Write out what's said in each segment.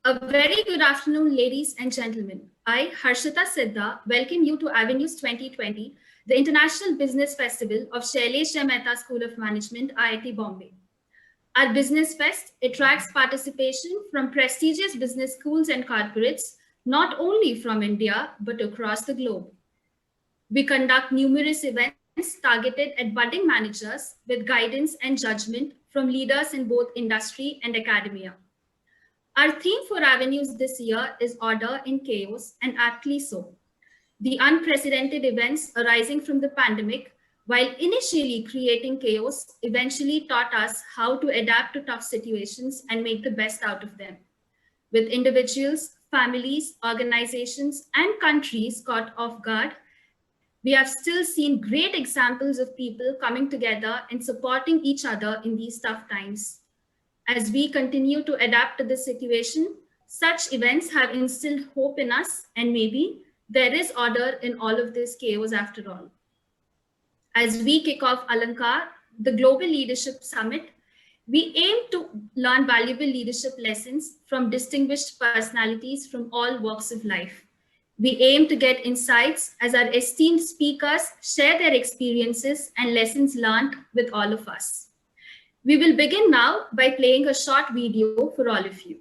A very good afternoon, ladies and gentlemen. I, Harshita Siddha, welcome you to Avenues 2020, the International Business Festival of Shailesh J. Mehta School of Management, IIT Bombay. Our Business Fest attracts participation from prestigious business schools and corporates, not only from India, but across the globe. We conduct numerous events targeted at budding managers with guidance and judgment from leaders in both industry and academia. Our theme for Avenues this year is Order in Chaos, and aptly so. The unprecedented events arising from the pandemic, while initially creating chaos, eventually taught us how to adapt to tough situations and make the best out of them. With individuals, families, organizations, and countries caught off guard, we have still seen great examples of people coming together and supporting each other in these tough times. As we continue to adapt to this situation, such events have instilled hope in us, and maybe there is order in all of this chaos after all. As we kick off Alankar, the Global Leadership Summit, we aim to learn valuable leadership lessons from distinguished personalities from all walks of life. We aim to get insights as our esteemed speakers share their experiences and lessons learned with all of us. We will begin now by playing a short video for all of you.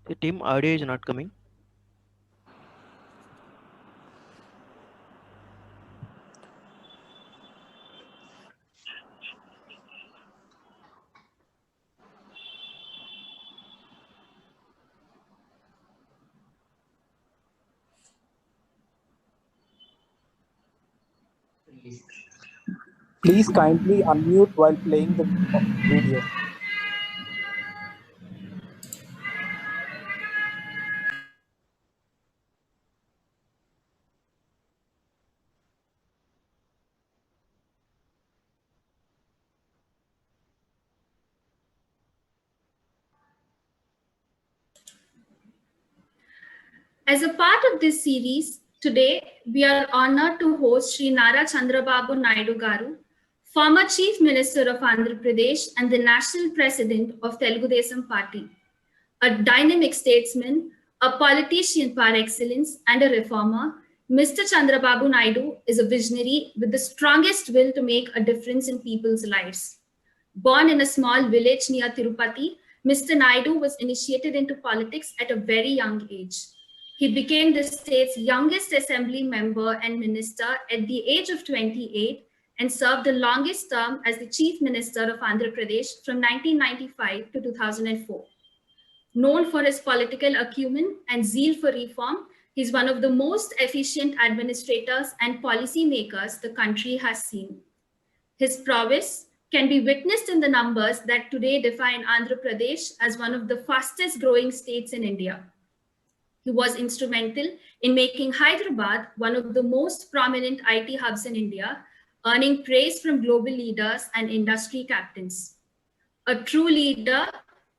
The team audio is not coming. Please kindly unmute while playing the video. As a part of this series, today we are honored to host Sri Nara Chandrababu Naidu Garu, former Chief Minister of Andhra Pradesh and the National President of Telugu Desam Party. A dynamic statesman, a politician par excellence, and a reformer, Mr. Chandrababu Naidu is a visionary with the strongest will to make a difference in people's lives. Born in a small village near Tirupati, Mr. Naidu was initiated into politics at a very young age. He became the state's youngest assembly member and minister at the age of 28 and served the longest term as the Chief Minister of Andhra Pradesh from 1995 to 2004. Known for his political acumen and zeal for reform, he is one of the most efficient administrators and policy makers the country has seen. His prowess can be witnessed in the numbers that today define Andhra Pradesh as one of the fastest growing states in India. He was instrumental in making Hyderabad one of the most prominent IT hubs in India, earning praise from global leaders and industry captains. A true leader,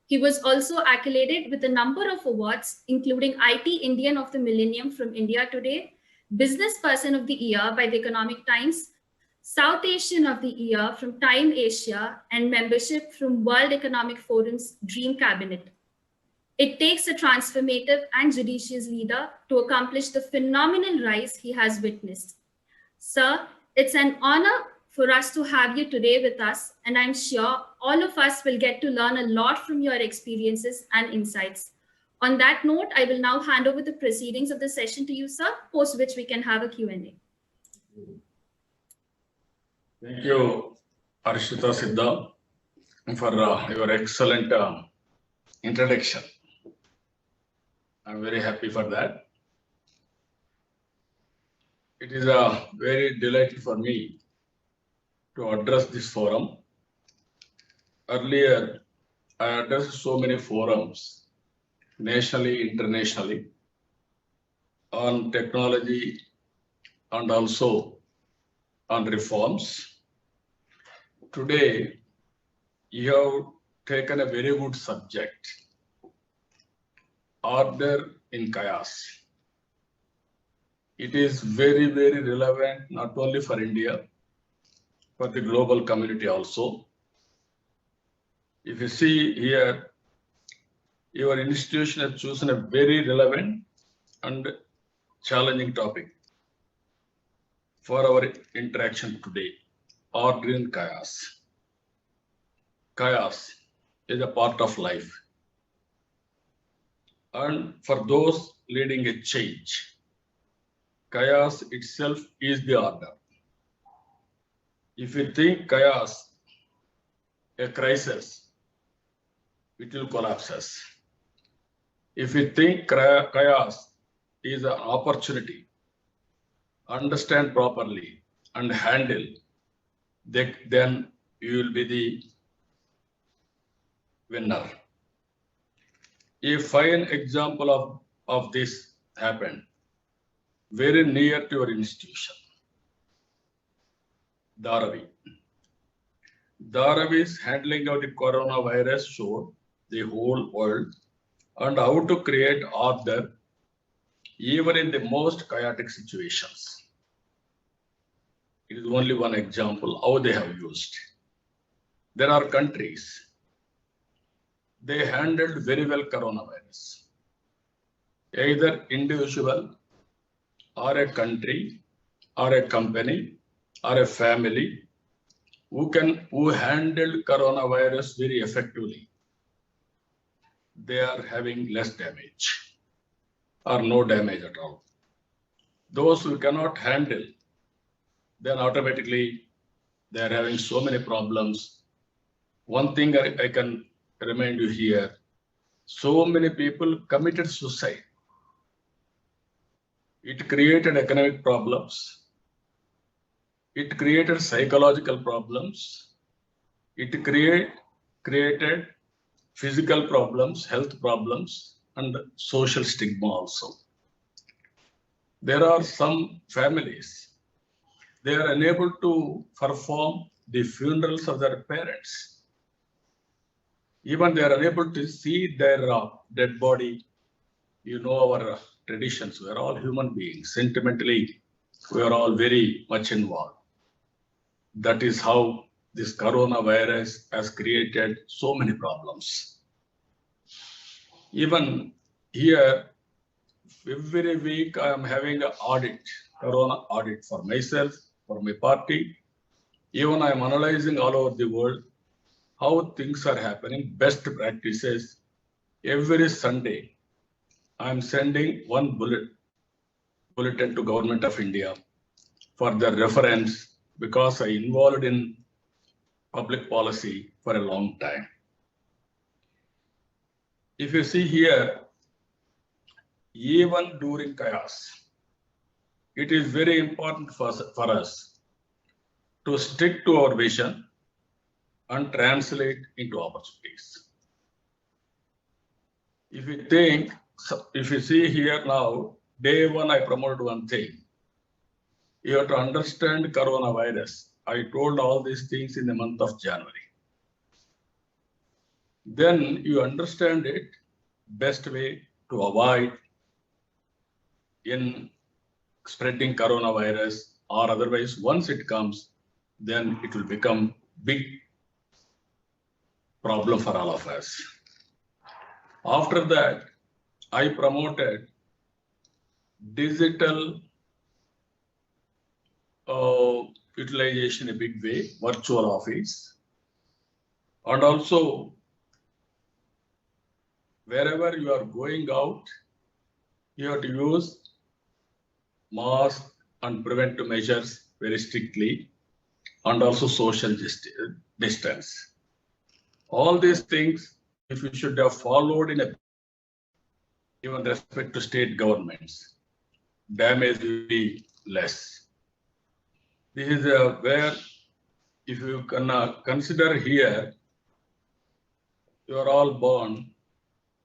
he was also accoladed with a number of awards, including IT Indian of the Millennium from India Today, Business Person of the Year by the Economic Times, South Asian of the Year from Time Asia, and membership from World Economic Forum's Dream Cabinet. It takes a transformative and judicious leader to accomplish the phenomenal rise he has witnessed. Sir, it's an honor for us to have you today with us, and I'm sure all of us will get to learn a lot from your experiences and insights. On that note, I will now hand over the proceedings of the session to you, sir, post which we can have a Q&A. Thank you, Harshita Siddha, for your excellent introduction. I'm very happy for that. It is a very delightful for me to address this forum. Earlier, I addressed so many forums, nationally, internationally, on technology and also on reforms. Today, you have taken a very good subject, order in chaos. It is very, very relevant, not only for India, for the global community also. If you see here, your institution has chosen a very relevant and challenging topic for our interaction today, order in chaos. Chaos is a part of life. And for those leading a change, chaos itself is the order. If you think chaos, a crisis, it will collapse. If you think chaos is an opportunity, understand properly and handle, then you will be the winner. A fine example of this happened very near to your institution. Dharavi. Dharavi's handling of the coronavirus showed the whole world and how to create order even in the most chaotic situations. It is only one example how they have used. There are countries, they handled very well coronavirus. Either individual or a country or a company or a family who handled coronavirus very effectively, they are having less damage or no damage at all. Those who cannot handle, then automatically they are having so many problems. One thing I can remind you here, so many people committed suicide. It created economic problems. It created psychological problems. It created physical problems, health problems, and social stigma also. There are some families, they are unable to perform the funerals of their parents. Even they are unable to see their dead body. You know our traditions, we are all human beings. Sentimentally, we are all very much involved. That is how this coronavirus has created so many problems. Even here, every week I am having an audit, corona audit for myself, for my party. Even I am analyzing all over the world how things are happening, best practices. Every Sunday, I am sending one bulletin to Government of India for their reference, because I involved in public policy for a long time. If you see here, even during chaos, it is very important for us to stick to our vision and translate into opportunities. If you see here now, day one I promoted one thing. You have to understand coronavirus. I told all these things in the month of January. Then you understand it, best way to avoid in spreading coronavirus, or otherwise once it comes, then it will become big problem for all of us. After that, I promoted digital utilization in a big way, virtual office, and also wherever you are going out, you have to use mask and preventive measures very strictly, and also social distance. All these things, if you should have followed in a even respect to state governments, damage will be less. This is where if you can consider here, you are all born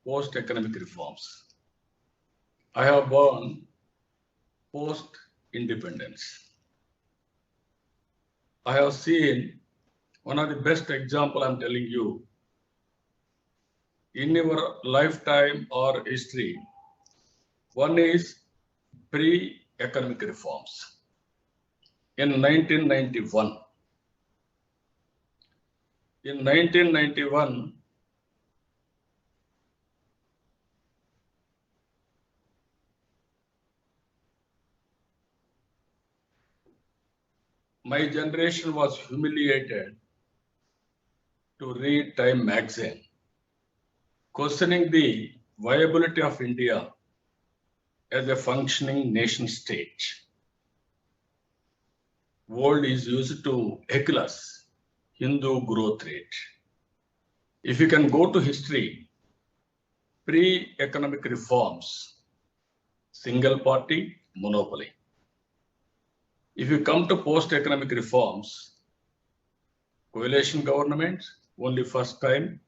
post-economic reforms. I have born post-independence. I have seen one of the best example I'm telling you. In your lifetime or history, one is pre-economic reforms. In 1991, my generation was humiliated to read Time magazine, questioning the viability of India as a functioning nation state. World is used to heckle us, Hindu growth rate. If you can go to history, pre-economic reforms, single party, monopoly. If you come to post-economic reforms, coalition government, only first time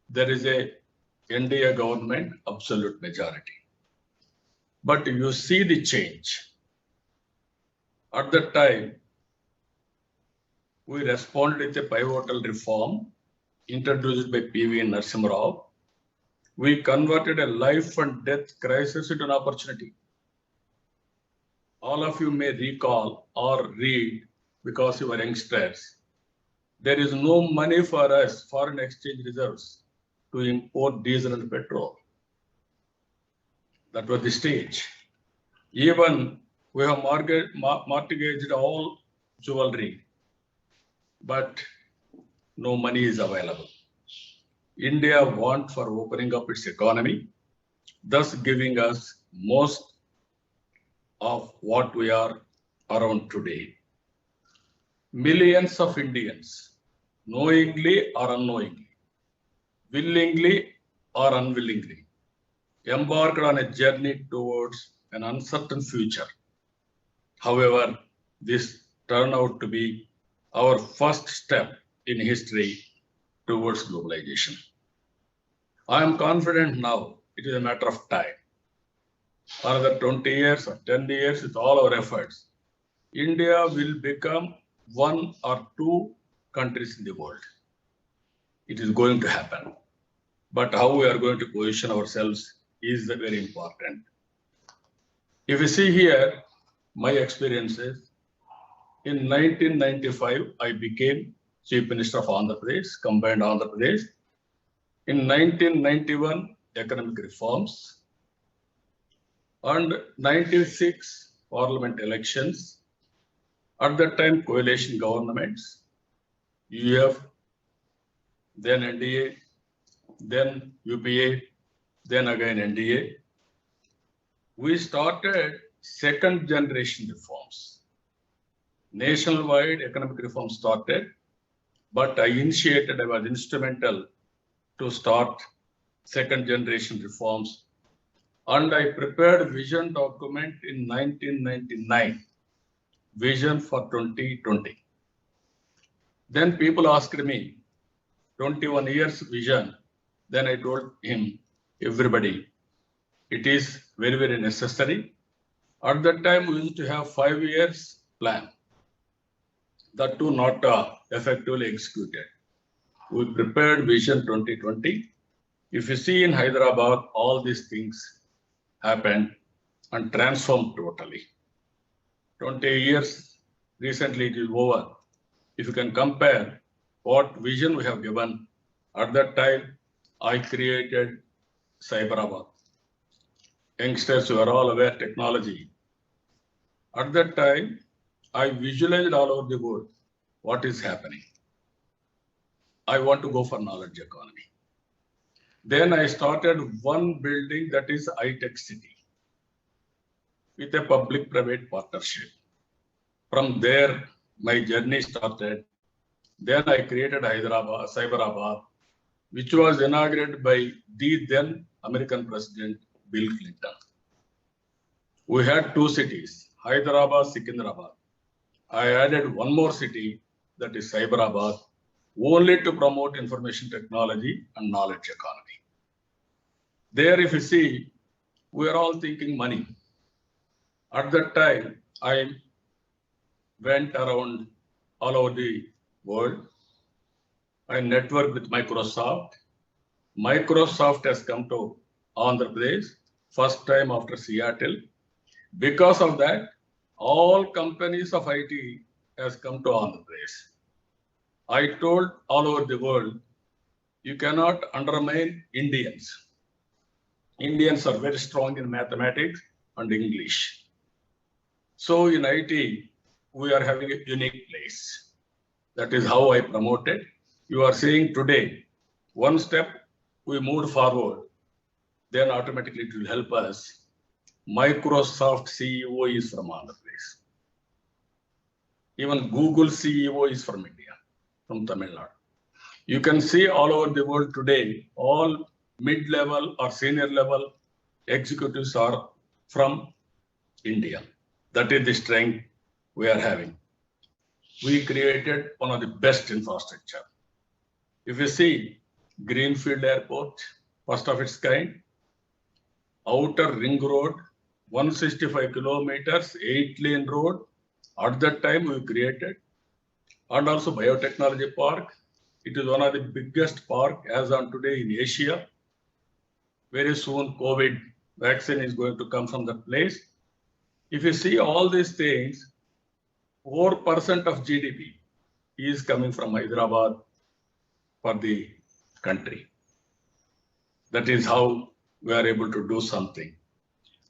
there is a NDA government, absolute majority. But you see the change. At that time, we responded with a pivotal reform introduced by P.V. Narasimha Rao. We converted a life and death crisis into an opportunity. All of you may recall or read, because you are youngsters, there is no money for us, foreign exchange reserves, to import diesel and petrol. That was the stage. Even we have mortgaged all jewelry, but no money is available. India wants for opening up its economy, thus giving us most of what we are around today. Millions of Indians, knowingly or unknowingly, willingly or unwillingly, embarked on a journey towards an uncertain future. However, this turned out to be our first step in history towards globalization. I am confident now it is a matter of time. Another 20 years or 10 years, with all our efforts, India will become one or two countries in the world. It is going to happen. But how we are going to position ourselves is very important. If you see here, my experiences, in 1995, I became Chief Minister of Andhra Pradesh, combined Andhra Pradesh. In 1991, economic reforms. And 96 parliament elections. At that time, coalition governments, UF, then NDA, then UPA, then again NDA. We started second generation reforms. Nationwide economic reform started, but I was instrumental to start second generation reforms. And I prepared vision document in 1999, vision for 2020. Then people asked me, 21 years vision. Then I told him, everybody, it is very, very necessary. At that time, we used to have 5 years plan. That too not effectively executed. We prepared vision 2020. If you see in Hyderabad, all these things happened and transformed totally. 20 years, recently it is over. If you can compare what vision we have given, at that time, I created Cyberabad. Youngsters, you are all aware technology. At that time, I visualized all over the world what is happening. I want to go for knowledge economy. Then I started one building, that is iTech City, with a public-private partnership. From there, my journey started. Then I created Hyderabad, Cyberabad, which was inaugurated by the then American President, Bill Clinton. We had 2 cities, Hyderabad, Secunderabad. I added one more city, that is Cyberabad, only to promote information technology and knowledge economy. There, if you see, we are all thinking money. At that time, I went around all over the world. I networked with Microsoft. Microsoft has come to Andhra Pradesh, first time after Seattle. Because of that, all companies of IT has come to Andhra Pradesh. I told all over the world, you cannot undermine Indians. Indians are very strong in mathematics and English. So in IT, we are having a unique place. That is how I promoted. You are seeing today, one step we moved forward, then automatically it will help us. Microsoft CEO is from Andhra Pradesh. Even Google CEO is from India, from Tamil Nadu. You can see all over the world today, all mid-level or senior level executives are from India. That is the strength we are having. We created one of the best infrastructure. If you see Greenfield Airport, first of its kind, Outer Ring Road, 165 kilometers, 8-lane road. At that time we created, and also Biotechnology Park. It is one of the biggest park as on today in Asia. Very soon COVID vaccine is going to come from that place. If you see all these things, 4% of GDP is coming from Hyderabad for the country. That is how we are able to do something.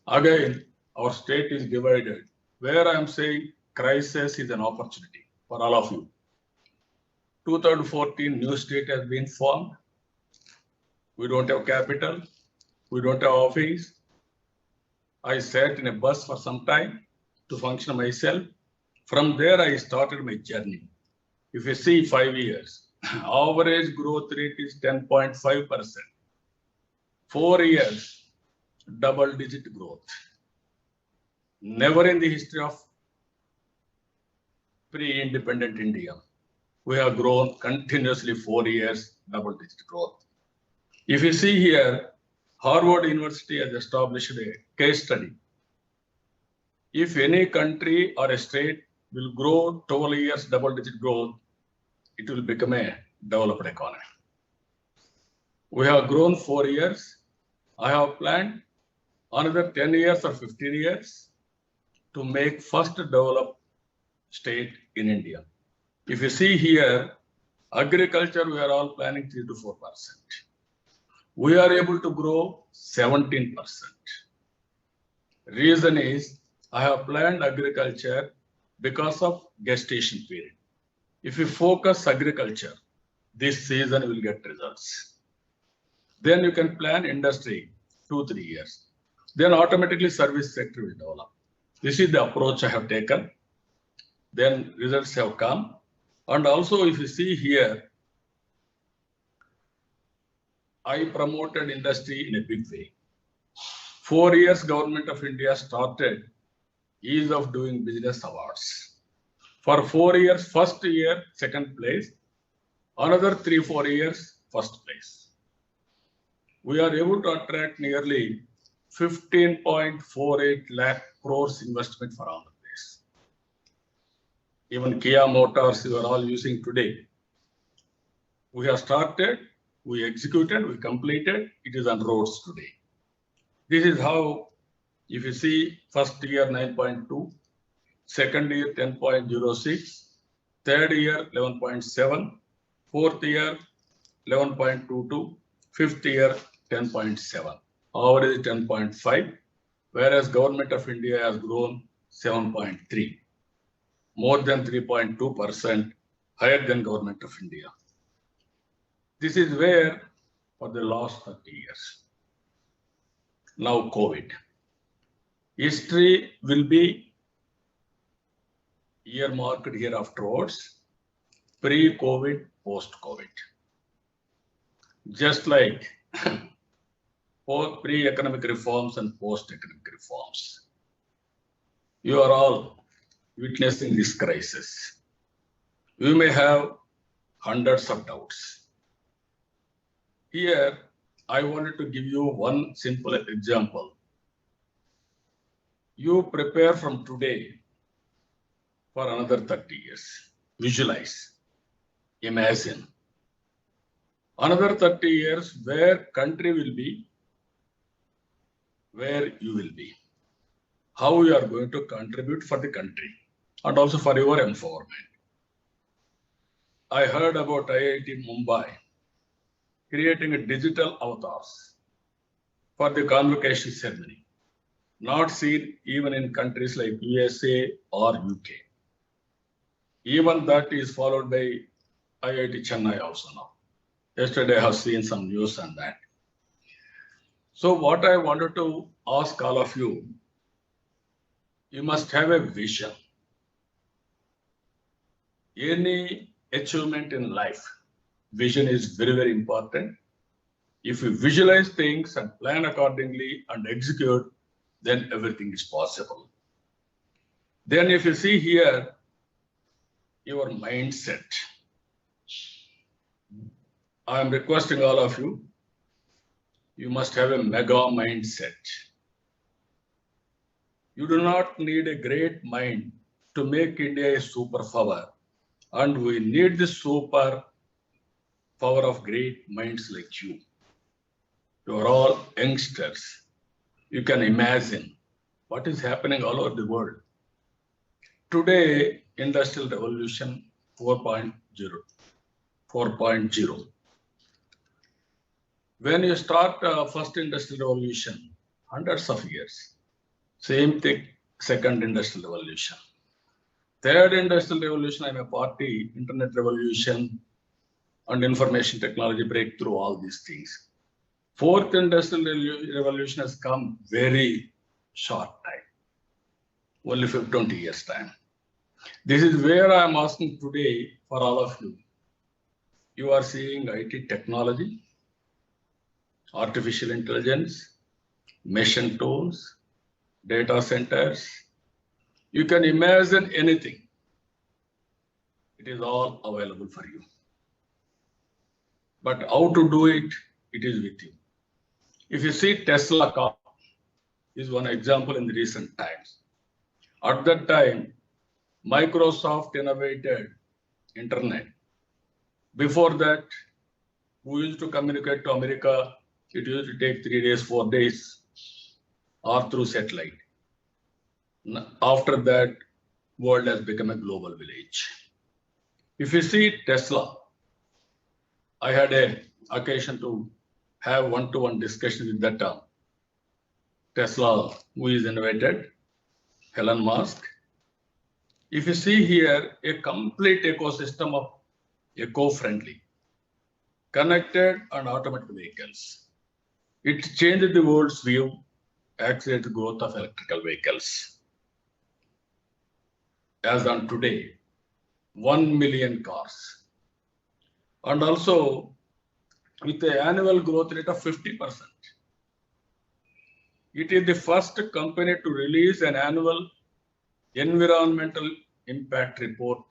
Again, our state is divided. Where I am saying crisis is an opportunity for all of you. 2014, new state has been formed. We don't have capital. We don't have office. I sat in a bus for some time to function myself. From there, I started my journey. If you see 5 years, average growth rate is 10.5%. 4 years, double-digit growth. Never in the history of pre-independent India, we have grown continuously 4 years, double-digit growth. If you see here, Harvard University has established a case study. If any country or a state will grow 12 years double-digit growth, it will become a developed economy. We have grown 4 years. I have planned another 10 years or 15 years to make first developed state in India. If you see here, agriculture, we are all planning 3 to 4%. We are able to grow 17%. Reason is, I have planned agriculture because of gestation period. If you focus agriculture, this season will get results. Then you can plan industry 2-3 years. Then automatically service sector will develop. This is the approach I have taken. Then results have come. And also if you see here, I promoted industry in a big way. 4 years Government of India started Ease of Doing Business Awards. For 4 years, first year, second place. Another 3-4 years, first place. We are able to attract nearly 15.48 lakh crores investment for Andhra Pradesh. Even Kia Motors, you are all using today. We have started, we executed, we completed, it is on roads today. This is how, if you see, first year 9.2, second year 10.06, third year 11.7, fourth year 11.22, fifth year 10.7, average 10.5, whereas Government of India has grown 7.3, more than 3.2% higher than Government of India. This is where for the last 30 years. Now COVID. History will be earmarked here afterwards, pre-COVID, post-COVID. Just like both pre-economic reforms and post-economic reforms. You are all witnessing this crisis. You may have hundreds of doubts. Here, I wanted to give you one simple example. You prepare from today for another 30 years. Visualize, imagine. Another 30 years, where country will be, where you will be, how you are going to contribute for the country and also for your empowerment. I heard about IIT Mumbai creating a digital avatars for the convocation ceremony, not seen even in countries like USA or UK. Even that is followed by IIT Chennai also now. Yesterday I have seen some news on that. So what I wanted to ask all of you, you must have a vision. Any achievement in life, vision is very, very important. If you visualize things and plan accordingly and execute, then everything is possible. Then if you see here, your mindset. I am requesting all of you, you must have a mega mindset. You do not need a great mind to make India a superpower. And we need the super power of great minds like you. You are all youngsters. You can imagine what is happening all over the world. Today, Industrial Revolution 4.0. When you start first Industrial Revolution, hundreds of years. Same thing, second Industrial Revolution. Third Industrial Revolution, I'm a party, Internet Revolution and information technology breakthrough, all these things. Fourth Industrial Revolution has come very short time, only 20 years time. This is where I am asking today for all of you. You are seeing IT technology, artificial intelligence, machine tools, data centers. You can imagine anything. It is all available for you. But how to do it, it is with you. If you see Tesla car is one example in the recent times. At that time, Microsoft innovated internet. Before that, we used to communicate to America. It used to take 3 days, 4 days, or through satellite. After that, world has become a global village. If you see Tesla, I had an occasion to have one-to-one discussion with that Tesla, who is innovated, Elon Musk. If you see here, a complete ecosystem of eco-friendly, connected and automated vehicles. It changed the world's view, accelerated the growth of electrical vehicles. As on today, 1 million cars. And also with an annual growth rate of 50%. It is the first company to release an annual environmental impact report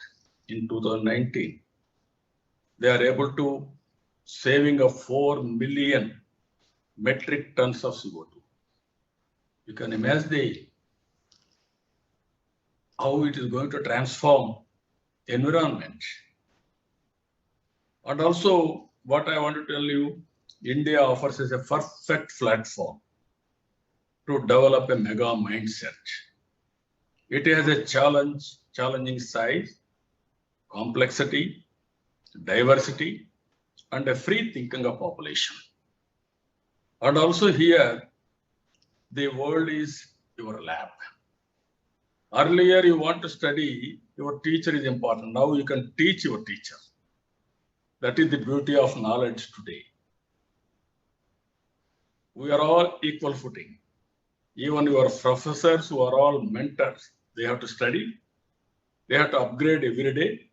in 2019. They are able to saving of 4 million metric tons of CO2. You can imagine how it is going to transform environment. And also, what I want to tell you, India offers us a perfect platform to develop a mega mindset. It has a challenging size, complexity, diversity, and a free thinking of population. And also here, the world is your lab. Earlier, you want to study, your teacher is important. Now you can teach your teacher. That is the beauty of knowledge today. We are all equal footing. Even your professors who are all mentors, they have to study. They have to upgrade every day.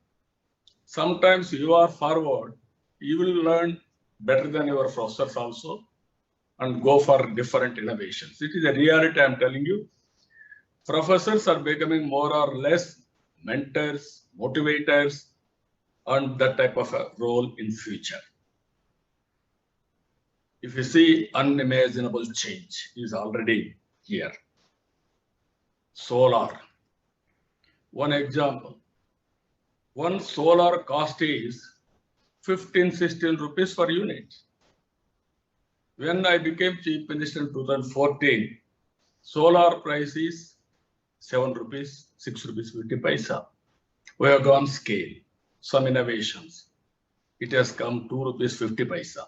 Sometimes you are forward, you will learn better than your professors also and go for different innovations. It is a reality, I'm telling you. Professors are becoming more or less mentors, motivators, and that type of a role in future. If you see, unimaginable change is already here. Solar. One example. One solar cost is 15-16 rupees per unit. When I became Chief Minister in 2014, solar price is 7 rupees, 6 rupees 50 paisa. We have gone scale, some innovations. It has come 2 rupees 50 paisa.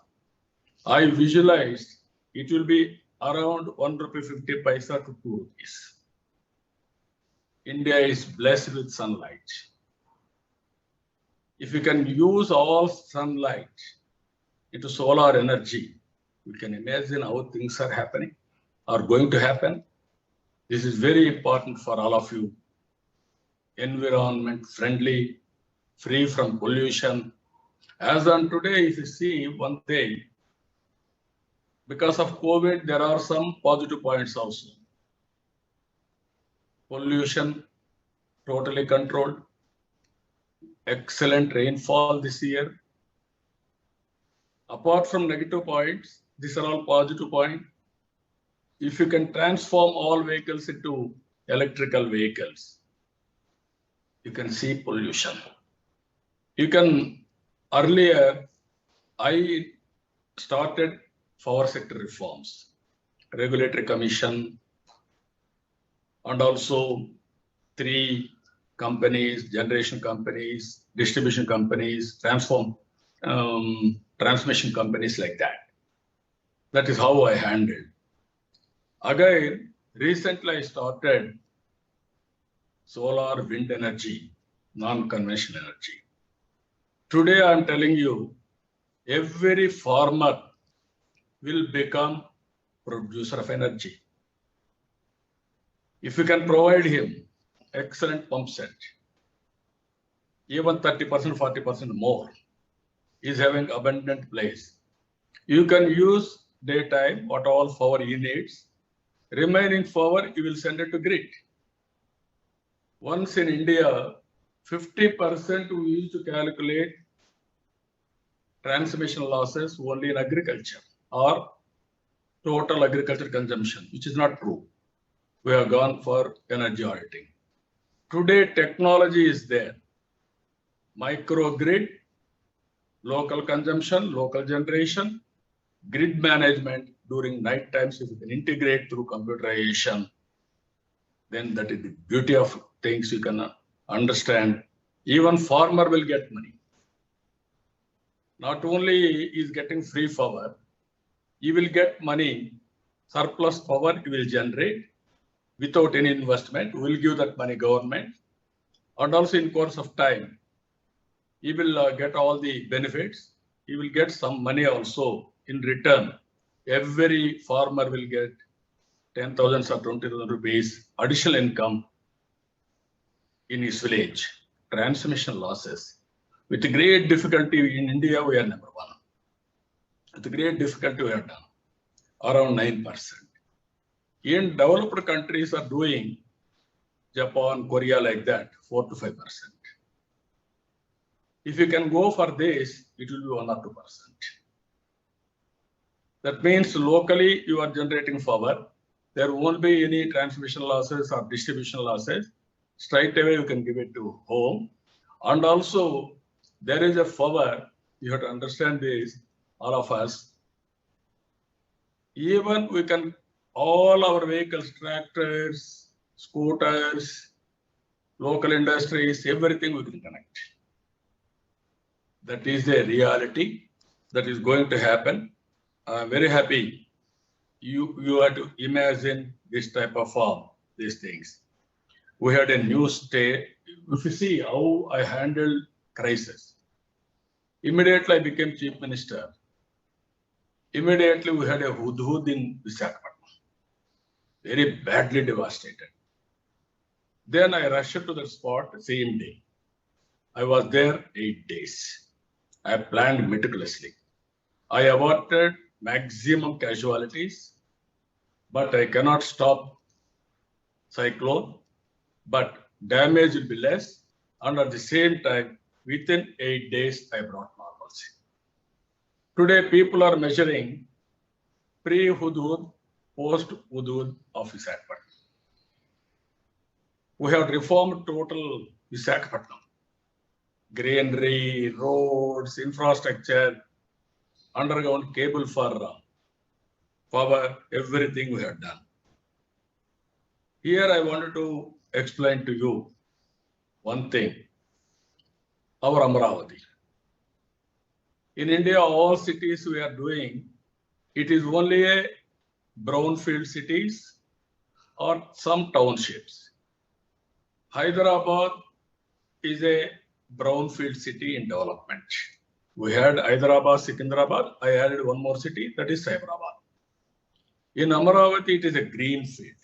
I visualized it will be around 1 rupee 50 paisa to 2 rupees. India is blessed with sunlight. If you can use all sunlight into solar energy, you can imagine how things are happening, are going to happen. This is very important for all of you. Environment friendly, free from pollution. As on today, if you see one thing, because of COVID, there are some positive points also. Pollution totally controlled. Excellent rainfall this year. Apart from negative points, these are all positive points. If you can transform all vehicles into electrical vehicles, you can see pollution. You can, earlier, I started power sector reforms, regulatory commission, and also 3 companies, generation companies, distribution companies, transmission companies like that. That is how I handled. Again, recently I started solar wind energy, non-conventional energy. Today I am telling you, every farmer will become producer of energy. If you can provide him excellent pump set, even 30%, 40% more, is having abundant place. You can use daytime, what all power he needs. Remaining power, you will send it to grid. Once in India, 50% we used to calculate transmission losses only in agriculture or total agriculture consumption, which is not true. We have gone for energy auditing. Today, technology is there. Microgrid, local consumption, local generation, grid management during night times, if you can integrate through computerization, then that is the beauty of things you can understand. Even farmer will get money. Not only is getting free power, he will get money, surplus power he will generate without any investment. We will give that money government. And also in course of time, he will get all the benefits. He will get some money also in return. Every farmer will get 10,000 or 20,000 rupees additional income in his village. Transmission losses. With great difficulty in India, we are number 1. With great difficulty, we are done. Around 9%. In developed countries are doing, Japan, Korea like that, 4 to 5%. If you can go for this, it will be 1 or 2%. That means locally you are generating power. There won't be any transmission losses or distribution losses. Straight away you can give it to home. And also there is a power, you have to understand this, all of us. Even we can, all our vehicles, tractors, scooters, local industries, everything we can connect. That is a reality that is going to happen. I'm very happy you have to imagine this type of form, these things. We had a new state. If you see how I handled crisis, immediately I became Chief Minister. Immediately we had a hudhud in Visakhapatnam, very badly devastated. Then I rushed to the spot the same day. I was there 8 days. I planned meticulously. I avoided maximum casualties, but I cannot stop cyclone, but damage will be less, and at the same time, within 8 days, I brought normalcy. Today, people are measuring pre-Hudud, post-Hudud of Visakhapatnam. We have reformed total Visakhapatnam. Greenery, roads, infrastructure, underground cable for power, everything we have done. Here I wanted to explain to you one thing, our Amaravati. In India, all cities we are doing, it is only a brownfield cities or some townships. Hyderabad is a brownfield city in development. We had Hyderabad, Secunderabad. I added one more city, that is Cyberabad. In Amaravati, it is a green field.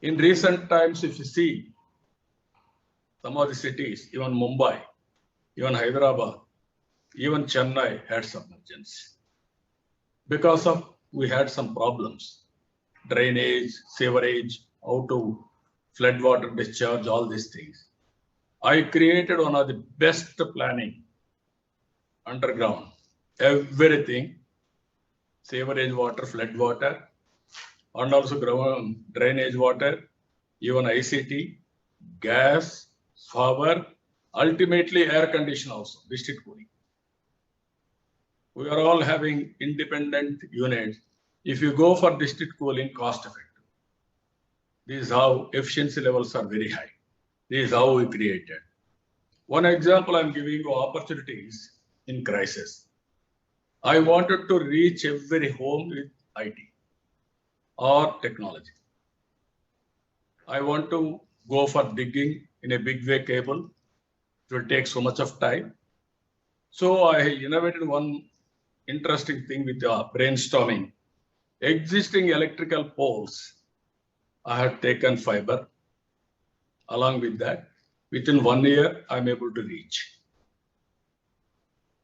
In recent times, if you see some of the cities, even Mumbai, even Hyderabad, even Chennai had submergence. Because of we had some problems, drainage, sewerage, how to floodwater discharge, all these things. I created one of the best planning underground, everything, sewerage water, flood water, and also ground drainage water, even ICT, gas, power, ultimately air condition also, district cooling. We are all having independent units. If you go for district cooling, cost effective. This is how efficiency levels are very high. This is how we created. One example I'm giving you opportunities in crisis. I wanted to reach every home with IT or technology. I want to go for digging in a big way cable. It will take so much of time. So I innovated one interesting thing with brainstorming. Existing electrical poles, I had taken fiber. Along with that, within 1 year, I'm able to reach.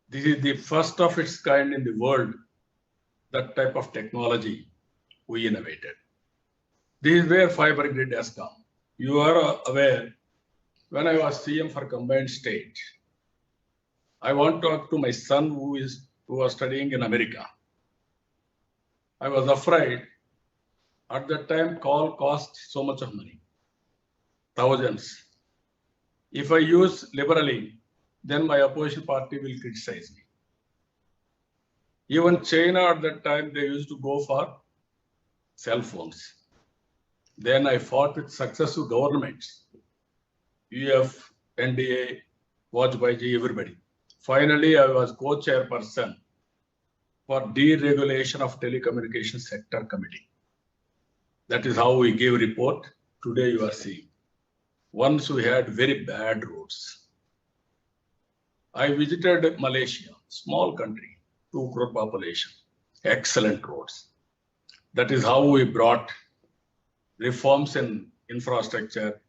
This is the first of its kind in the world, that type of technology we innovated. This is where fiber grid has come. You are aware, when I was CM for combined state, I want to talk to my son who was studying in America. I was afraid at that time call cost so much of money, thousands. If I use liberally, then my opposition party will criticize me. Even China at that time, they used to go for cell phones. Then I fought with successive governments, UF, NDA, Vajpayee, everybody. Finally, I was co-chairperson for deregulation of telecommunication sector committee. That is how we gave report. Today you are seeing. Once we had very bad roads. I visited Malaysia, small country, 2 crore population, excellent roads. That is how we brought reforms in infrastructure.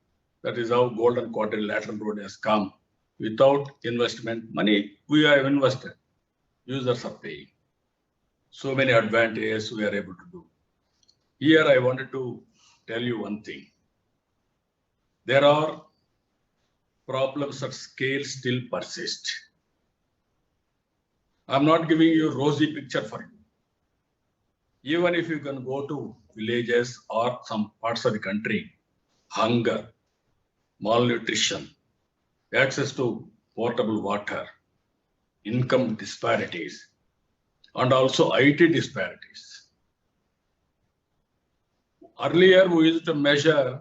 That is how Golden Quadrilateral Road has come. Without investment, money we have invested, users are paying. So many advantages we are able to do. Here I wanted to tell you one thing. There are problems at scale still persist. I'm not giving you a rosy picture for you. Even if you can go to villages or some parts of the country, hunger, malnutrition, access to potable water, income disparities, and also IT disparities. Earlier, we used to measure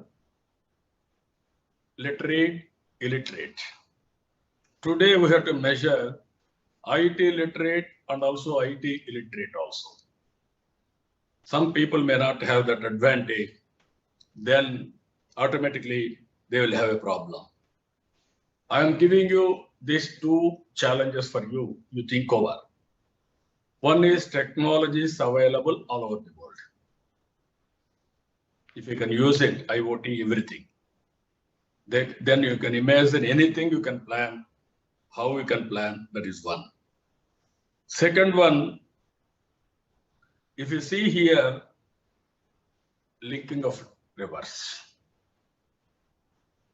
literate, illiterate. Today, we have to measure IT literate and also IT illiterate also. Some people may not have that advantage, then automatically they will have a problem. I am giving you these 2 challenges for you, you think over. One is technologies available all over the world. If you can use it, IoT, everything, then you can imagine anything you can plan, how you can plan, that is one. Second one, if you see here, linking of rivers.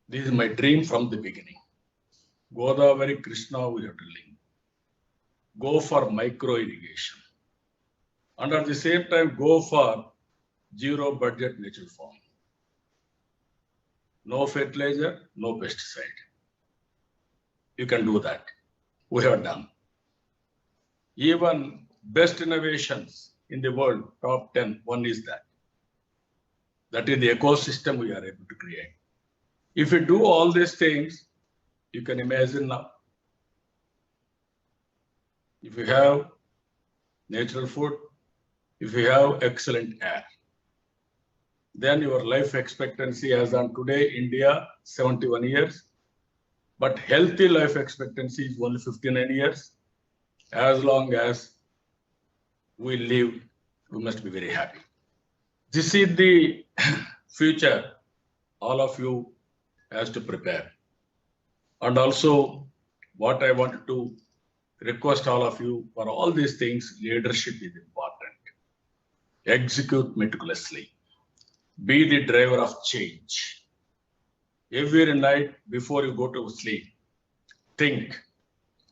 This is my dream from the beginning. Godavari, Krishna, we have to link. Go for micro irrigation. And at the same time, go for zero budget natural farming. No fertilizer, no pesticide. You can do that. We have done. Even best innovations in the world, top 10, one is that. That is the ecosystem we are able to create. If you do all these things, you can imagine now. If you have natural food, if you have excellent air, then your life expectancy as on today, India, 71 years. But healthy life expectancy is only 59 years. As long as we live, we must be very happy. This is the future all of you has to prepare. And also what I wanted to request all of you for all these things, leadership is important. Execute meticulously. Be the driver of change. Every night before you go to sleep, think,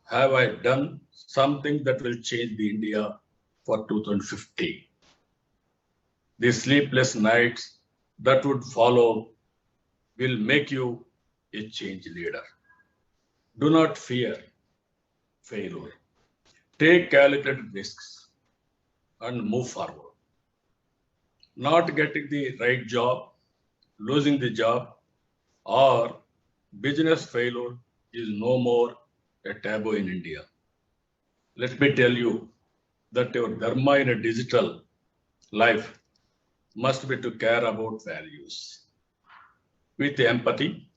have I done something that will change the India for 2050? The sleepless nights that would follow will make you a change leader. Do not fear failure. Take calculated risks and move forward. Not getting the right job, losing the job, or business failure is no more a taboo in India. Let me tell you that your dharma in a digital life must be to care about values. With empathy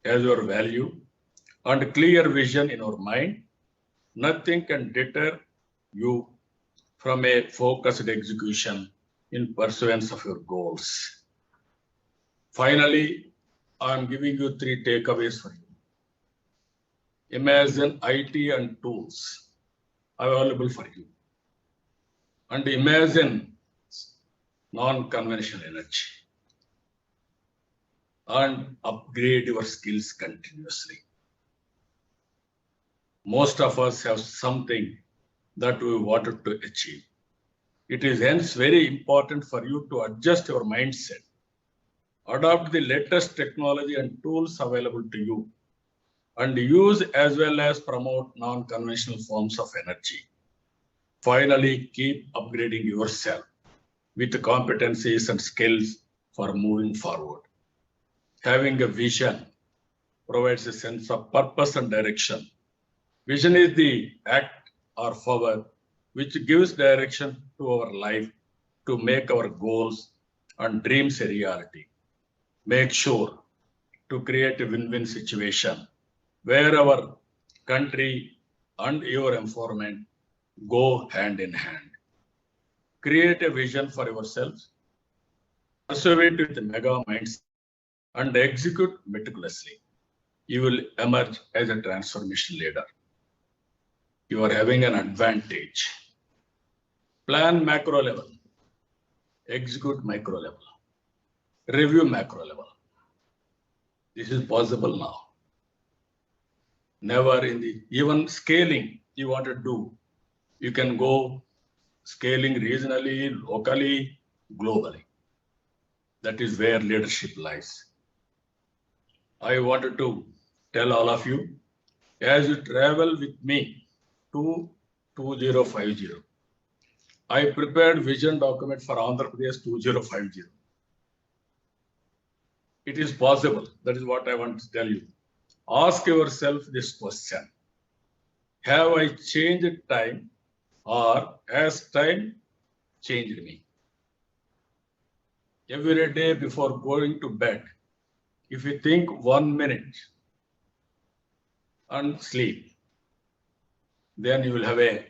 as your value and clear vision in your mind, nothing can deter you from a focused execution in pursuance of your goals. Finally, I am giving you 3 takeaways for you. Imagine IT and tools available for you. And imagine non-conventional energy. And upgrade your skills continuously. Most of us have something that we wanted to achieve. It is hence very important for you to adjust your mindset, adopt the latest technology and tools available to you, and use as well as promote non-conventional forms of energy. Finally, keep upgrading yourself with the competencies and skills for moving forward. Having a vision provides a sense of purpose and direction. Vision is the act or power which gives direction to our life to make our goals and dreams a reality. Make sure to create a win-win situation where our country and your environment go hand in hand. Create a vision for yourselves, pursue it with a mega mindset, and execute meticulously. You will emerge as a transformation leader. You are having an advantage. Plan macro level, execute micro level, review macro level. This is possible now. Never in the, even scaling you want to do, you can go scaling regionally, locally, globally. That is where leadership lies. I wanted to tell all of you, as you travel with me to 2050, I prepared vision document for Andhra Pradesh 2050. It is possible. That is what I want to tell you. Ask yourself this question. Have I changed time or has time changed me? Every day before going to bed, if you think 1 minute and sleep, then you will have a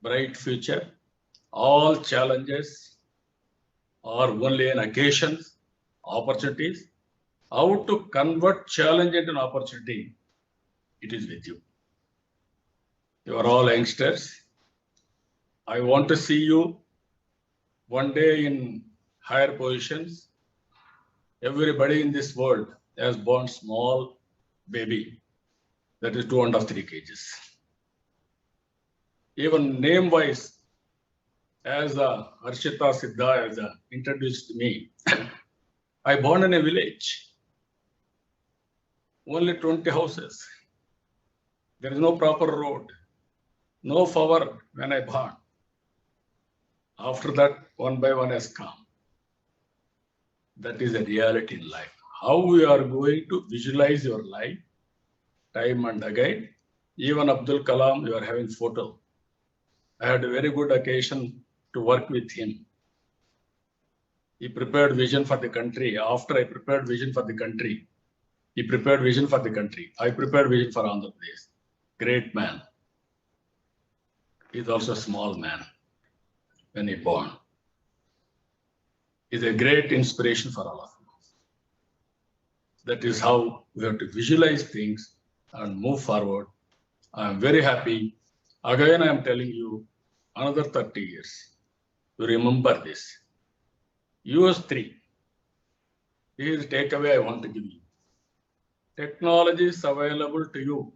bright future. All challenges are only an occasions, opportunities. How to convert challenge into an opportunity, it is with you. You are all youngsters. I want to see you one day in higher positions. Everybody in this world has born small baby That is 2.5-3 kgs. Even name-wise, as Harshita Siddha has introduced me, I born in a village. Only 20 houses. There is no proper road, no power when I born. After that, one by one has come. That is a reality in life. How we are going to visualize your life, time and again. Even Abdul Kalam, you are having photo. I had a very good occasion to work with him. He prepared vision for the country. After I prepared vision for the country, he prepared vision for the country. I prepared vision for Andhra Pradesh. Great man. He is also a small man when he born. He is a great inspiration for all of us. That is how we have to visualize things and move forward. I am very happy. Again, I am telling you, another 30 years. You remember this. US 3. This is takeaway I want to give you. Technology is available to you.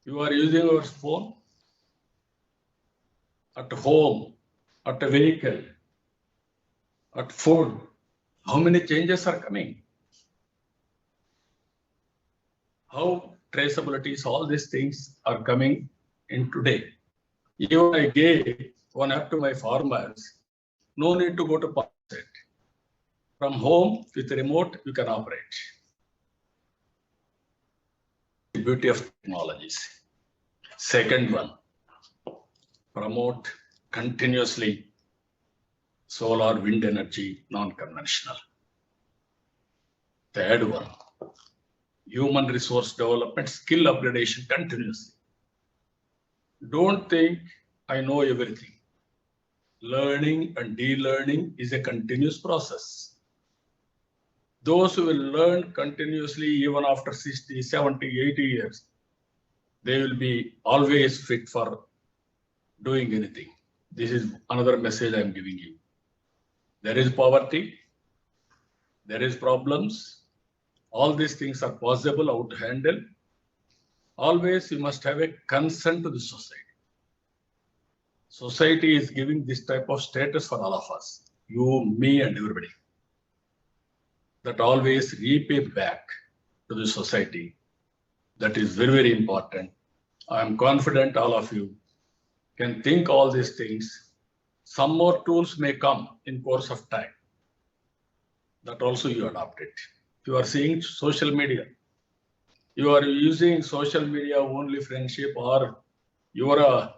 You are using your phone at home, at a vehicle, at food. How many changes are coming? How traceabilities, all these things are coming in today. Even I gave one app to my farmers. No need to go to power set. From home with remote, you can operate. The beauty of technologies. Second one, promote continuously solar, wind energy, non-conventional. Third one, human resource development, skill upgradation continuously. Don't think I know everything. Learning and de-learning is a continuous process. Those who will learn continuously even after 60, 70, 80 years, they will be always fit for doing anything. This is another message I am giving you. There is poverty, there is problems. All these things are possible, how to handle. Always you must have a concern to the society. Society is giving this type of status for all of us, you, me, and everybody. That always repay back to the society. That is very, very important. I am confident all of you can think all these things. Some more tools may come in course of time. That also you adopt it. If you are seeing social media, you are using social media only friendship or your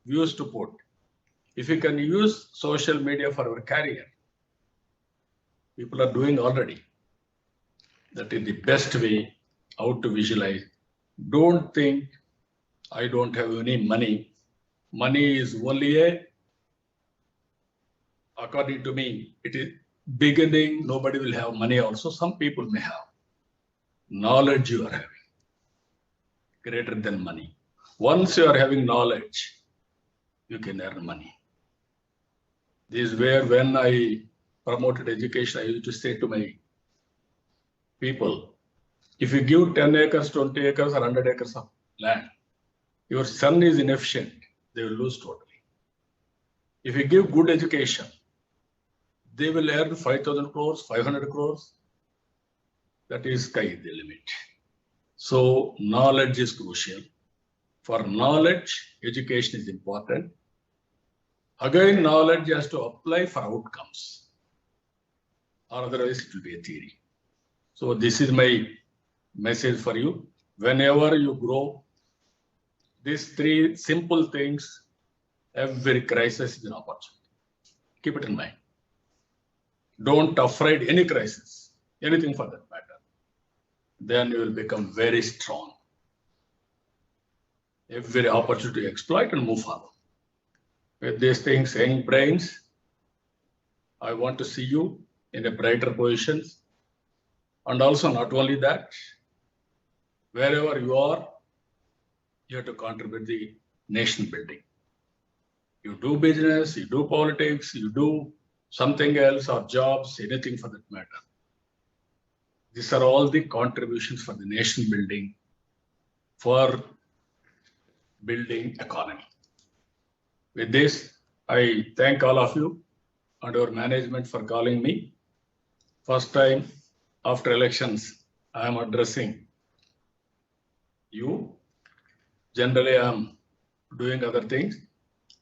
views to put. If you can use social media for your career, people are doing already. That is the best way how to visualize. Don't think I don't have any money. Money is only according to me, it is beginning. Nobody will have money also. Some people may have. Knowledge you are having greater than money. Once you are having knowledge, you can earn money. This is where when I promoted education, I used to say to my people, if you give 10 acres, 20 acres or 100 acres of land, your son is inefficient, they will lose totally. If you give good education, they will earn 5,000 crores, 500 crores. That is sky the limit. So knowledge is crucial. For knowledge, education is important. Again, knowledge has to apply for outcomes, or otherwise it will be a theory. So this is my message for you. Whenever you grow, these three simple things, every crisis is an opportunity. Keep it in mind. Don't afraid any crisis, anything for that matter. Then you will become very strong. Every opportunity to exploit and move forward. With these things, young brains, I want to see you in a brighter positions. And also not only that, wherever you are, you have to contribute the nation building. You do business, you do politics, you do something else or jobs, anything for that matter. These are all the contributions for the nation building. for building economy. With this, I thank all of you and your management for calling me. First time after elections, I am addressing you. Generally, I am doing other things.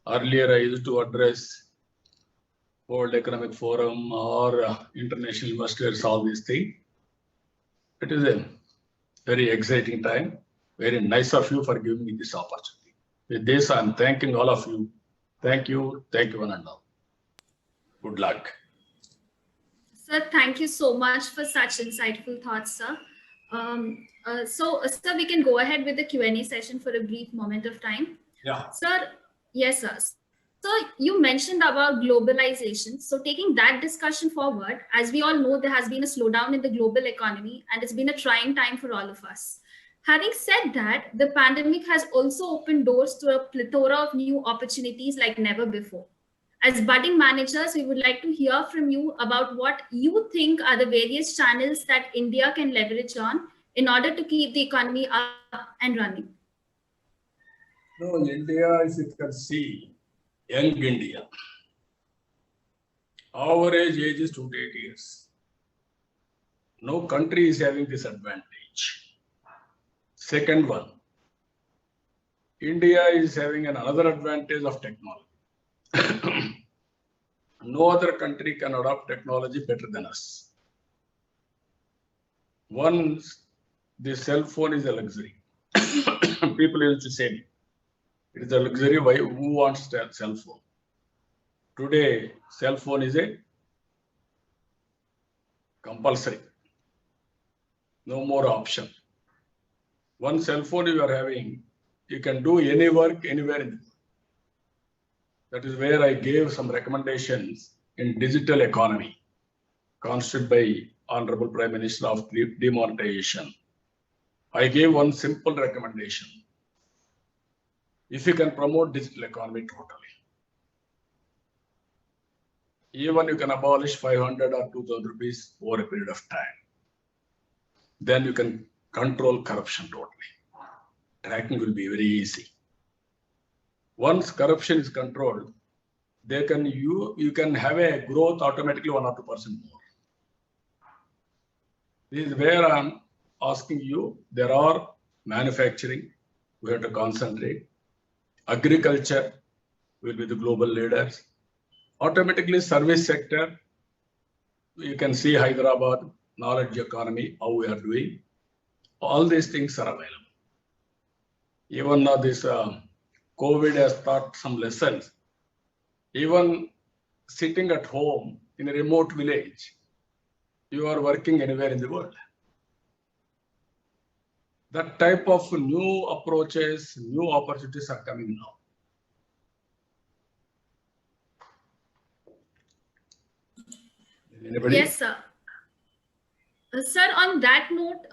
Earlier, I used to address World Economic Forum or international investors, all these things. It is a very exciting time. Very nice of you for giving me this opportunity. With this, I am thanking all of you. Thank you one and all. Good luck. Sir, thank you so much for such insightful thoughts, sir. Sir, we can go ahead with the Q&A session for a brief moment of time. Yeah. Sir, yes, sir. So you mentioned about globalization. So taking that discussion forward, as we all know, there has been a slowdown in the global economy and it's been a trying time for all of us. Having said that, the pandemic has also opened doors to a plethora of new opportunities like never before. As budding managers, we would like to hear from you about what you think are the various channels that India can leverage on in order to keep the economy up and running. No, India, as you can see, young India. Average age is 28 years. No country is having this advantage. Second one, India is having another advantage of technology. No other country can adopt technology better than us. One, the cell phone is a luxury. People used to say, it is a luxury. Why? Who wants a cell phone? Today, cell phone is a compulsory. No more option. One cell phone you are having, you can do any work anywhere in the world. That is where I gave some recommendations in digital economy, constituted by Honorable Prime Minister of demonetization. I gave one simple recommendation. If you can promote digital economy totally, even you can abolish 500 or 2,000 rupees over a period of time, then you can control corruption totally. Tracking will be very easy. Once corruption is controlled, you can have a growth automatically 1 or 2% more. This is where I'm asking you. There are manufacturing, we have to concentrate. Agriculture will be the global leaders. Automatically service sector, you can see Hyderabad, knowledge economy, how we are doing. All these things are available. Even now this COVID has taught some lessons. Even sitting at home in a remote village, you are working anywhere in the world. That type of new approaches, new opportunities are coming now. Anybody? Yes, sir. Sir, on that note,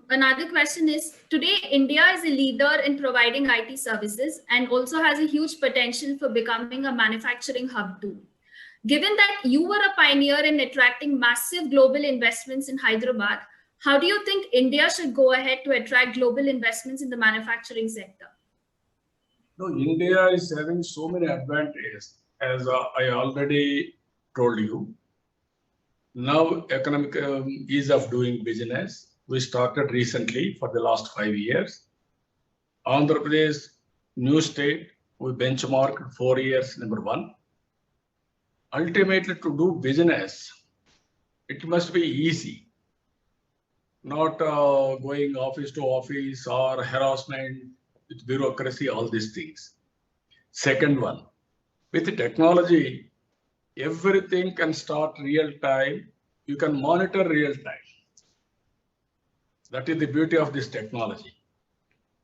another question is, today India is a leader in providing IT services and also has a huge potential for becoming a manufacturing hub too. Given that you were a pioneer in attracting massive global investments in Hyderabad, how do you think India should go ahead to attract global investments in the manufacturing sector? No, India is having so many advantages, as I already told you. Now, economic ease of doing business, we started recently for the last 5 years. Andhra Pradesh, new state, we benchmarked 4 years, number 1. Ultimately, to do business, it must be easy. Not going office to office or harassment with bureaucracy, all these things. Second one, with the technology, everything can start real time. You can monitor real time. That is the beauty of this technology.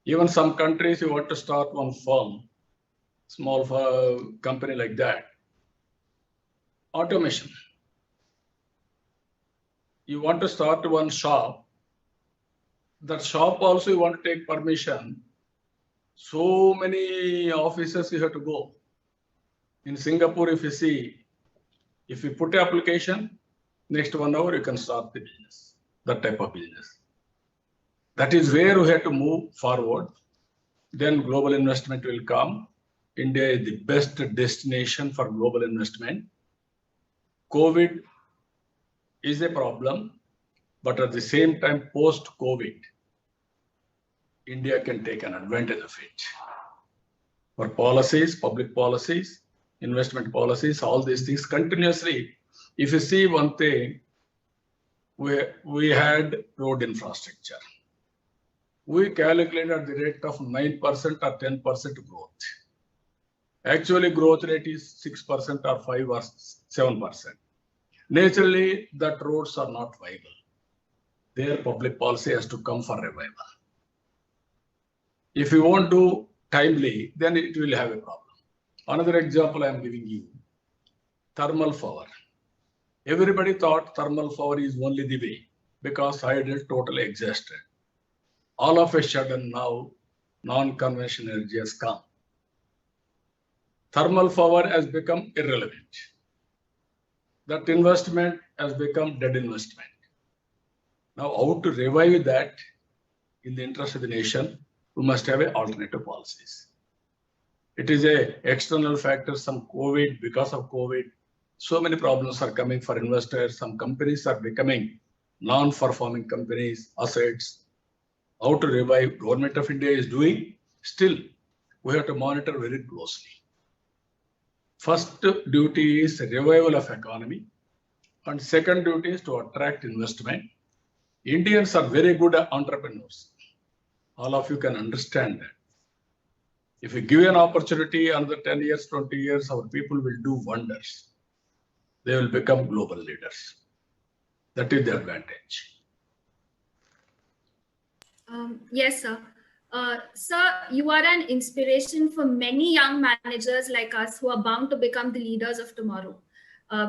Even some countries, you want to start one firm, small company like that. Automation. You want to start one shop. That shop also you want to take permission. So many offices you have to go. In Singapore, if you see, if you put an application, next 1 hour you can start the business, that type of business. That is where we have to move forward. Then global investment will come. India is the best destination for global investment. COVID is a problem, but at the same time, post-COVID, India can take an advantage of it. For policies, public policies, investment policies, all these things continuously. If you see one thing, we had road infrastructure. We calculated at the rate of 9% or 10% growth. Actually, growth rate is 6% or 5 or 7%. Naturally, that roads are not viable. Their public policy has to come for revival. If you won't do timely, then it will have a problem. Another example I am giving you, thermal power. Everybody thought thermal power is only the way because hydel totally exhausted. All of a sudden now, non-conventional energy has come. Thermal power has become irrelevant. That investment has become dead investment. Now, how to revive that in the interest of the nation, we must have alternative policies. It is a external factor, some COVID, because of COVID, so many problems are coming for investors. Some companies are becoming non-performing companies, assets. How to revive, Government of India is doing. Still, we have to monitor very closely. First duty is revival of economy, and second duty is to attract investment. Indians are very good entrepreneurs. All of you can understand that. If we give an opportunity, another 10 years, 20 years, our people will do wonders. They will become global leaders. That is the advantage. Yes, sir. Sir, you are an inspiration for many young managers like us who are bound to become the leaders of tomorrow.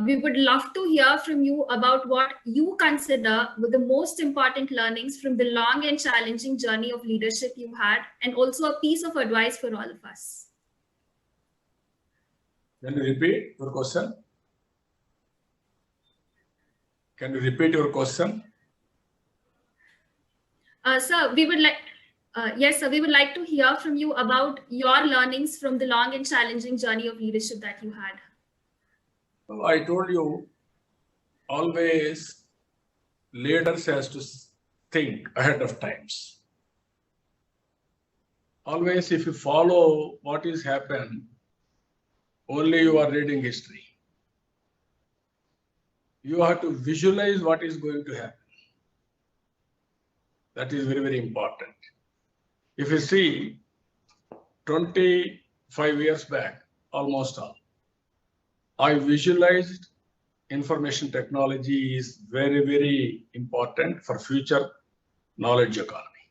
We would love to hear from you about what you consider were the most important learnings from the long and challenging journey of leadership you had, and also a piece of advice for all of us. Can you repeat your question? Can you repeat your question? Sir, we would like, yes, sir, we would like to hear from you about your learnings from the long and challenging journey of leadership that you had. I told you, always leaders has to think ahead of times. Always, if you follow what is happened, only you are reading history. You have to visualize what is going to happen. That is very, very important. If you see 25 years back, almost all, I visualized information technology is very, very important for future knowledge economy.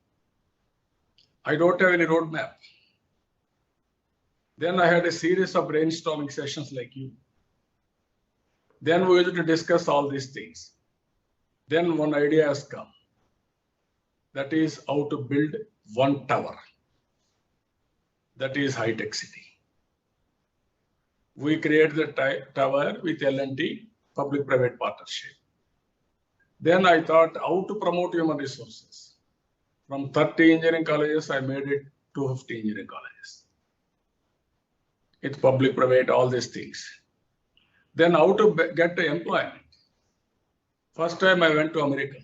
I don't have any roadmap. Then I had a series of brainstorming sessions like you. Then we used to discuss all these things. Then one idea has come. That is how to build one tower. That is high-tech city. We created the tower with L&T, public-private partnership. Then I thought how to promote human resources. From 30 engineering colleges, I made it 250 engineering colleges. It's public-private, all these things. Then how to get the employment. First time I went to America.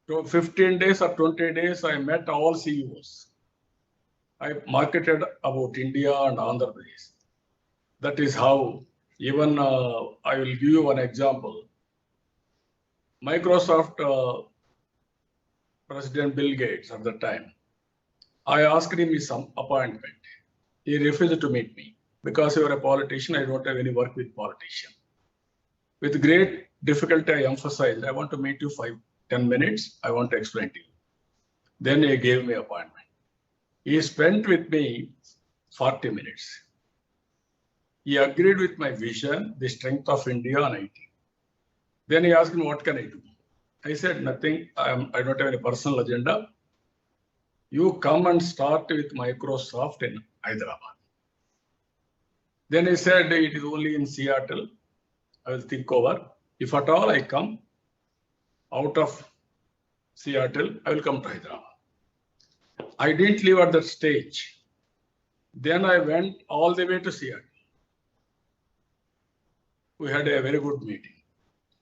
15 days or 20 days, I met all CEOs. I marketed about India and Andhra Pradesh. That is how, even I will give you one example. Microsoft President Bill Gates at the time, I asked him some appointment. He refused to meet me because you are a politician. I don't have any work with politicians. With great difficulty, I emphasized, I want to meet you 5-10 minutes. I want to explain to you. Then he gave me appointment. He spent with me 40 minutes. He agreed with my vision, the strength of India and IT. Then he asked me, what can I do? I said, nothing. I don't have any personal agenda. You come and start with Microsoft in Hyderabad. Then he said, it is only in Seattle. I will think over. If at all I come, out of Seattle, I will come to Hyderabad. I didn't leave at that stage. Then I went all the way to Seattle. We had a very good meeting.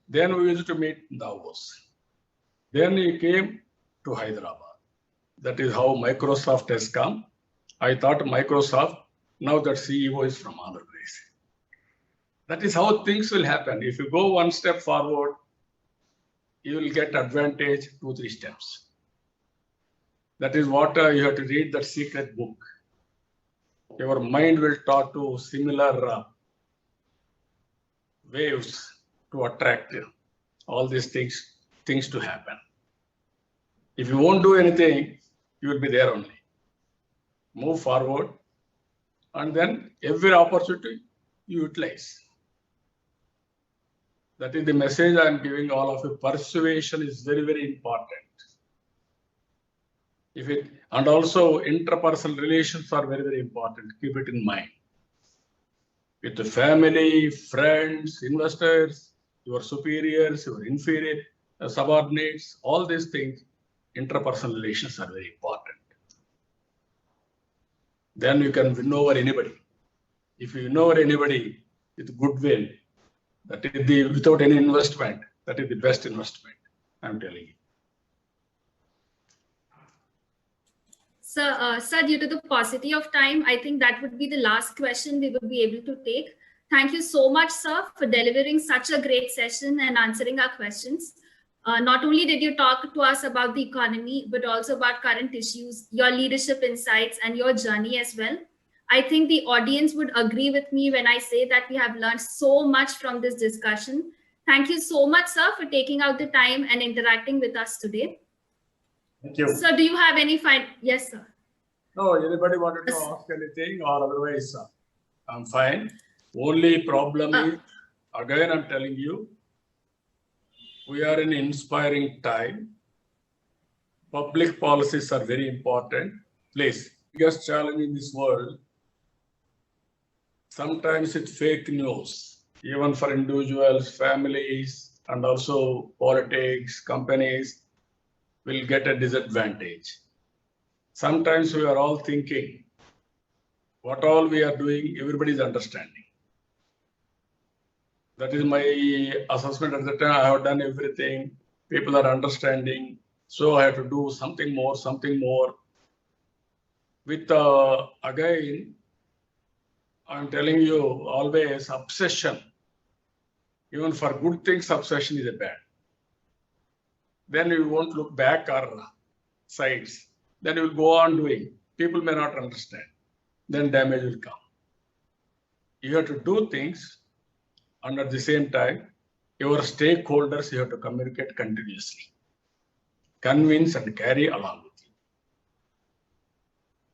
Then we used to meet in Davos. Then he came to Hyderabad. That is how Microsoft has come. I thought Microsoft, now that CEO is from Andhra Pradesh. That is how things will happen. If you go one step forward, you will get advantage 2-3 steps. That is what you have to read that secret book. Your mind will talk to similar waves to attract all these things to happen. If you won't do anything, you will be there only. Move forward, and then every opportunity you utilize. That is the message I am giving all of you. Persuasion is very, very important. And also interpersonal relations are very, very important. Keep it in mind. With the family, friends, investors, your superiors, your inferior subordinates, all these things, interpersonal relations are very important. Then you can win over anybody. If you win over anybody with goodwill, that is without any investment, that is the best investment, I'm telling you. Sir, due to the paucity of time, I think that would be the last question we would be able to take. Thank you so much, sir, for delivering such a great session and answering our questions. Not only did you talk to us about the economy, but also about current issues, your leadership insights, and your journey as well. I think the audience would agree with me when I say that we have learned so much from this discussion. Thank you so much, sir, for taking out the time and interacting with us today. Thank you. So do you have any final? Yes, sir. No, anybody wanted to ask anything, or otherwise, I'm fine. Only problem is, again, I'm telling you, we are in an inspiring time. Public policies are very important. Please, biggest challenge in this world, sometimes it's fake news, even for individuals, families, and also politics, companies will get a disadvantage. Sometimes we are all thinking, what all we are doing, everybody is understanding. That is my assessment at the time. I have done everything. People are understanding. So I have to do something more. With, again, I'm telling you, always obsession. Even for good things, obsession is a bad. Then you won't look back or sides. Then you will go on doing. People may not understand. Then damage will come. You have to do things, and at the same time, your stakeholders, you have to communicate continuously. Convince and carry along with you.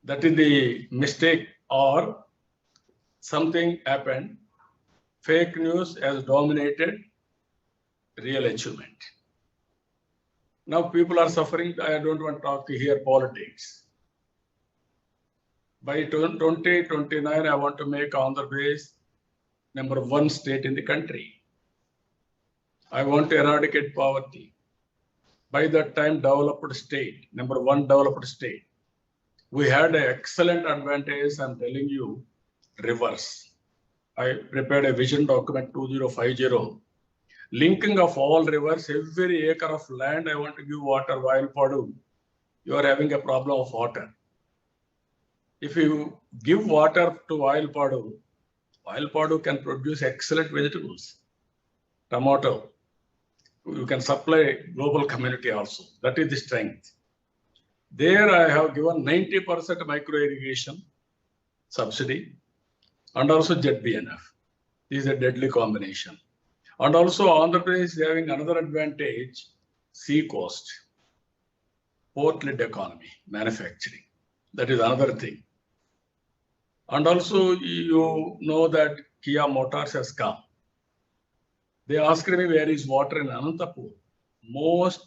That is the mistake, or something happened. Fake news has dominated real achievement. Now people are suffering. I don't want to talk to hear politics. By 2029, I want to make Andhra Pradesh #1 state in the country. I want to eradicate poverty. By that time, developed state, #1 developed state. We had an excellent advantage, I'm telling you, rivers. I prepared a vision document 2050. Linking of all rivers, every acre of land, I want to give water. Vayalpadu, you are having a problem of water. If you give water to Vayalpadu can produce excellent vegetables. Tomato, you can supply global community also. That is the strength. There I have given 90% micro irrigation subsidy and also ZBNF. This is a deadly combination. And also Andhra Pradesh is having another advantage, sea coast, port-led economy, manufacturing. That is another thing. And also you know that Kia Motors has come. They asked me where is water in Anantapur, most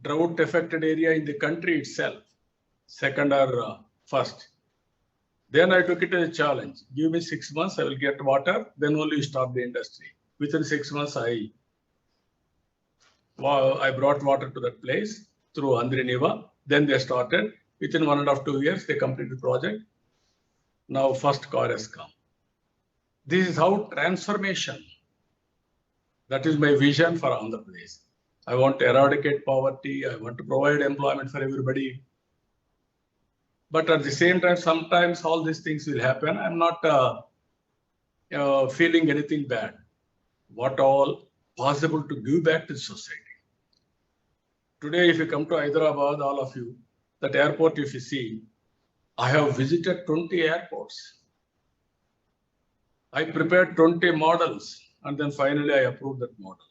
drought affected area in the country itself, second or first. Then I took it as a challenge. Give me 6 months, I will get water. Then only start the industry. Within 6 months, I I brought water to that place through Andriniva. Then they started. Within 1.5 to 2 years, they completed the project. Now first car has come. This is how transformation. That is my vision for Andhra Pradesh. I want to eradicate poverty. I want to provide employment for everybody. But at the same time, sometimes all these things will happen. I'm not feeling anything bad. What all possible to give back to the society. Today, if you come to Hyderabad, all of you, that airport, if you see, I have visited 20 airports. I prepared 20 models, and then finally I approved that model.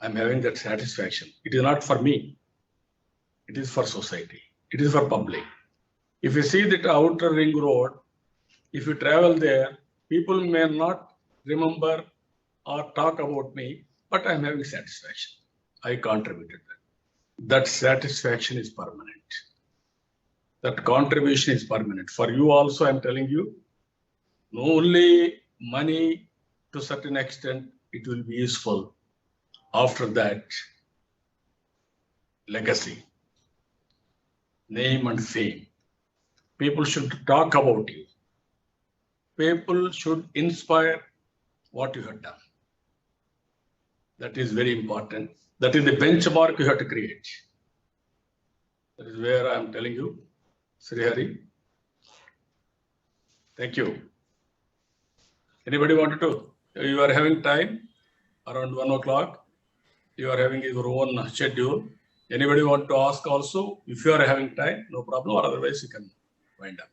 I'm having that satisfaction. It is not for me. It is for society. It is for public. If you see that outer ring road, if you travel there, people may not remember or talk about me, but I'm having satisfaction. I contributed that. That satisfaction is permanent. That contribution is permanent. For you also, I'm telling you, not only money to a certain extent, it will be useful. After that, legacy, name and fame. People should talk about you. People should inspire what you have done. That is very important. That is the benchmark you have to create. That is where I am telling you, Sri Hari. Thank you. Anybody wanted to? You are having time around 1 o'clock. You are having your own schedule. Anybody want to ask also? If you are having time, no problem. Or otherwise, you can wind up.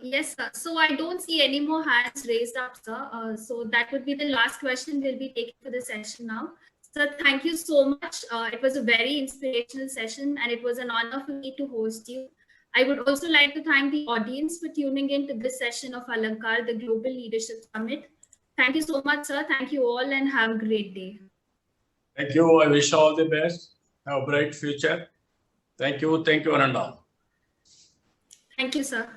Yes, sir. So I don't see any more hands raised up, sir. So that would be the last question we'll be taking for the session now. Sir, thank you so much. It was a very inspirational session and it was an honor for me to host you. I would also like to thank the audience for tuning in to this session of Alankar, the Global Leadership Summit. Thank you so much, sir. Thank you all and have a great day. Thank you. I wish you all the best. Have a bright future. Thank you. Thank you, one and all. Thank you, sir.